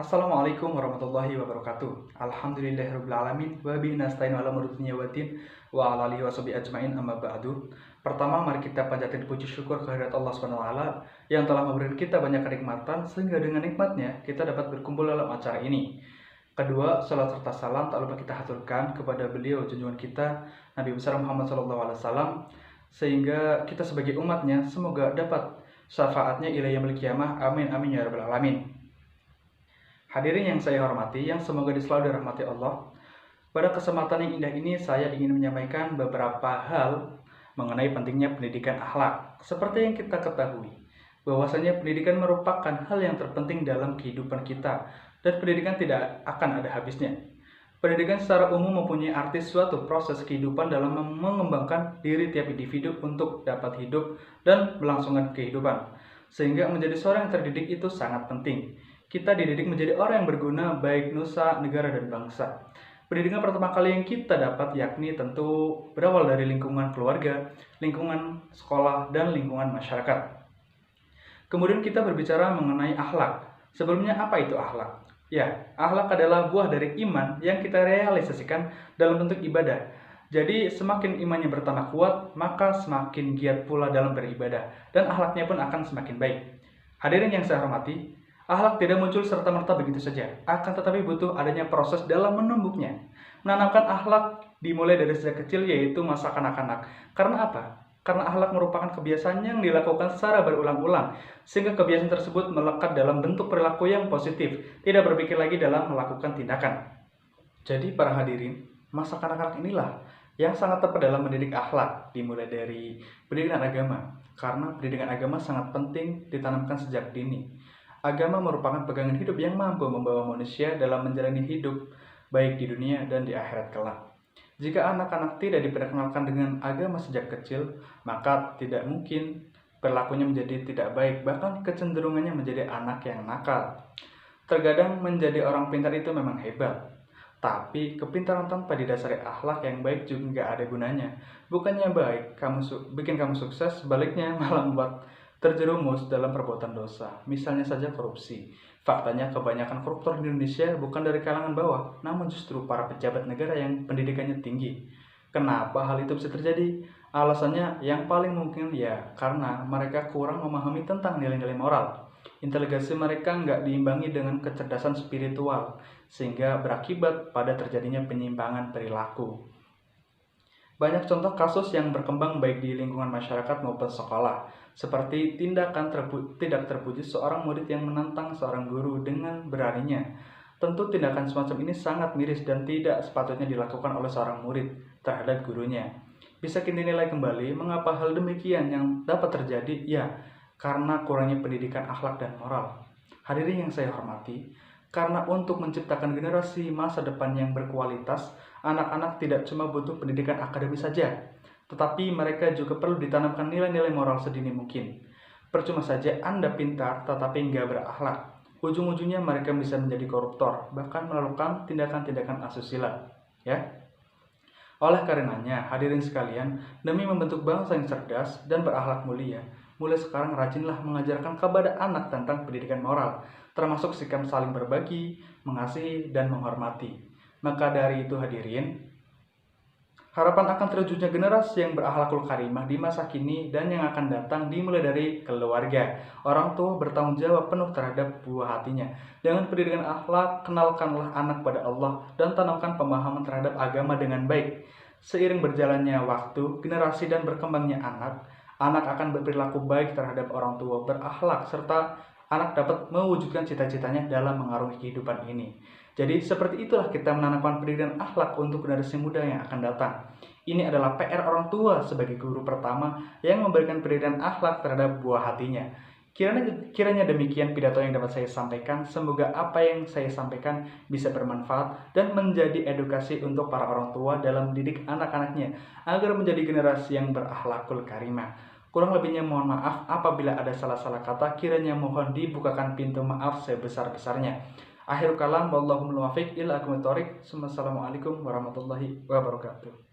Assalamualaikum warahmatullahi wabarakatuh. Alhamdulillahirabbil alamin wa bihi nasta'in ala umuri dunya waddin wa ala alihi washabihi ajmain amma ba'du. Pertama, mari kita panjatkan puji syukur kehadirat Allah Subhanahu wa taala yang telah memberikan kita banyak kenikmatan sehingga dengan nikmatnya kita dapat berkumpul dalam acara ini. Kedua, salat serta salam tak lupa kita haturkan kepada beliau junjungan kita Nabi besar Muhammad SAW sehingga kita sebagai umatnya semoga dapat syafaatnya ila yaumil qiyamah. Amin amin ya rabbal alamin. Hadirin yang saya hormati, yang semoga selalu dirahmati Allah. Pada kesempatan yang indah ini, saya ingin menyampaikan beberapa hal mengenai pentingnya pendidikan akhlak. Seperti yang kita ketahui, bahwasanya pendidikan merupakan hal yang terpenting dalam kehidupan kita, dan pendidikan tidak akan ada habisnya. Pendidikan secara umum mempunyai arti suatu proses kehidupan dalam mengembangkan diri tiap individu untuk dapat hidup dan melangsungkan kehidupan. Sehingga menjadi seorang yang terdidik itu sangat penting. Kita dididik menjadi orang yang berguna baik nusa, negara, dan bangsa. Pendidikan pertama kali yang kita dapat yakni tentu berawal dari lingkungan keluarga, lingkungan sekolah, dan lingkungan masyarakat. Kemudian kita berbicara mengenai akhlak. Sebelumnya apa itu akhlak? Ya, akhlak adalah buah dari iman yang kita realisasikan dalam bentuk ibadah. Jadi semakin imannya bertambah kuat, maka semakin giat pula dalam beribadah, dan akhlaknya pun akan semakin baik. Hadirin yang saya hormati, akhlak tidak muncul serta-merta begitu saja, akan tetapi butuh adanya proses dalam menumbuhnya. Menanamkan akhlak dimulai dari sejak kecil, yaitu masa kanak-kanak. Karena apa? Karena akhlak merupakan kebiasaan yang dilakukan secara berulang-ulang, sehingga kebiasaan tersebut melekat dalam bentuk perilaku yang positif, tidak berpikir lagi dalam melakukan tindakan. Jadi para hadirin, masa kanak-kanak inilah yang sangat tepat dalam mendidik akhlak, dimulai dari pendidikan agama. Karena pendidikan agama sangat penting ditanamkan sejak dini. Agama merupakan pegangan hidup yang mampu membawa manusia dalam menjalani hidup, baik di dunia dan di akhirat kelak. Jika anak-anak tidak diperkenalkan dengan agama sejak kecil, maka tidak mungkin perilakunya menjadi tidak baik, bahkan kecenderungannya menjadi anak yang nakal. Terkadang menjadi orang pintar itu memang hebat, tapi kepintaran tanpa didasari akhlak yang baik juga nggak ada gunanya. Bukannya baik, bikin kamu sukses, sebaliknya malah membuat terjerumus dalam perbuatan dosa, misalnya saja korupsi. Faktanya kebanyakan koruptor di Indonesia bukan dari kalangan bawah, namun justru para pejabat negara yang pendidikannya tinggi. Kenapa hal itu bisa terjadi? Alasannya yang paling mungkin ya karena mereka kurang memahami tentang nilai-nilai moral. Inteligensi mereka nggak diimbangi dengan kecerdasan spiritual, sehingga berakibat pada terjadinya penyimpangan perilaku. Banyak contoh kasus yang berkembang baik di lingkungan masyarakat maupun sekolah, seperti tindakan tidak terpuji seorang murid yang menantang seorang guru dengan beraninya. Tentu tindakan semacam ini sangat miris dan tidak sepatutnya dilakukan oleh seorang murid terhadap gurunya. Bisa kita nilai kembali mengapa hal demikian yang dapat terjadi? Ya, karena kurangnya pendidikan akhlak dan moral. Hadirin yang saya hormati, karena untuk menciptakan generasi masa depan yang berkualitas, anak-anak tidak cuma butuh pendidikan akademis saja, tetapi mereka juga perlu ditanamkan nilai-nilai moral sedini mungkin. Percuma saja Anda pintar tetapi nggak berakhlak. Ujung-ujungnya mereka bisa menjadi koruptor, bahkan melakukan tindakan-tindakan asusila. Ya. Oleh karenanya, hadirin sekalian, demi membentuk bangsa yang cerdas dan berakhlak mulia, mulai sekarang rajinlah mengajarkan kepada anak tentang pendidikan moral, termasuk sikap saling berbagi, mengasihi, dan menghormati. Maka dari itu hadirin, harapan akan terwujudnya generasi yang berakhlakul karimah di masa kini dan yang akan datang dimulai dari keluarga. Orang tua bertanggung jawab penuh terhadap buah hatinya. Dengan pendidikan akhlak, kenalkanlah anak pada Allah dan tanamkan pemahaman terhadap agama dengan baik. Seiring berjalannya waktu, generasi dan berkembangnya anak akan berperilaku baik terhadap orang tua, berakhlak, serta anak dapat mewujudkan cita-citanya dalam mengarungi kehidupan ini. Jadi seperti itulah kita menanamkan pendidikan akhlak untuk generasi muda yang akan datang. Ini adalah PR orang tua sebagai guru pertama yang memberikan pendidikan akhlak terhadap buah hatinya. Kiranya demikian pidato yang dapat saya sampaikan. Semoga apa yang saya sampaikan bisa bermanfaat dan menjadi edukasi untuk para orang tua dalam mendidik anak-anaknya agar menjadi generasi yang berakhlakul karimah. Kurang lebihnya mohon maaf apabila ada salah-salah kata, kiranya mohon dibukakan pintu maaf sebesar-besarnya. Akhirul kalam, wallahul muwaffiq ila aqwamit thoriq. Wassalamualaikum warahmatullahi wabarakatuh.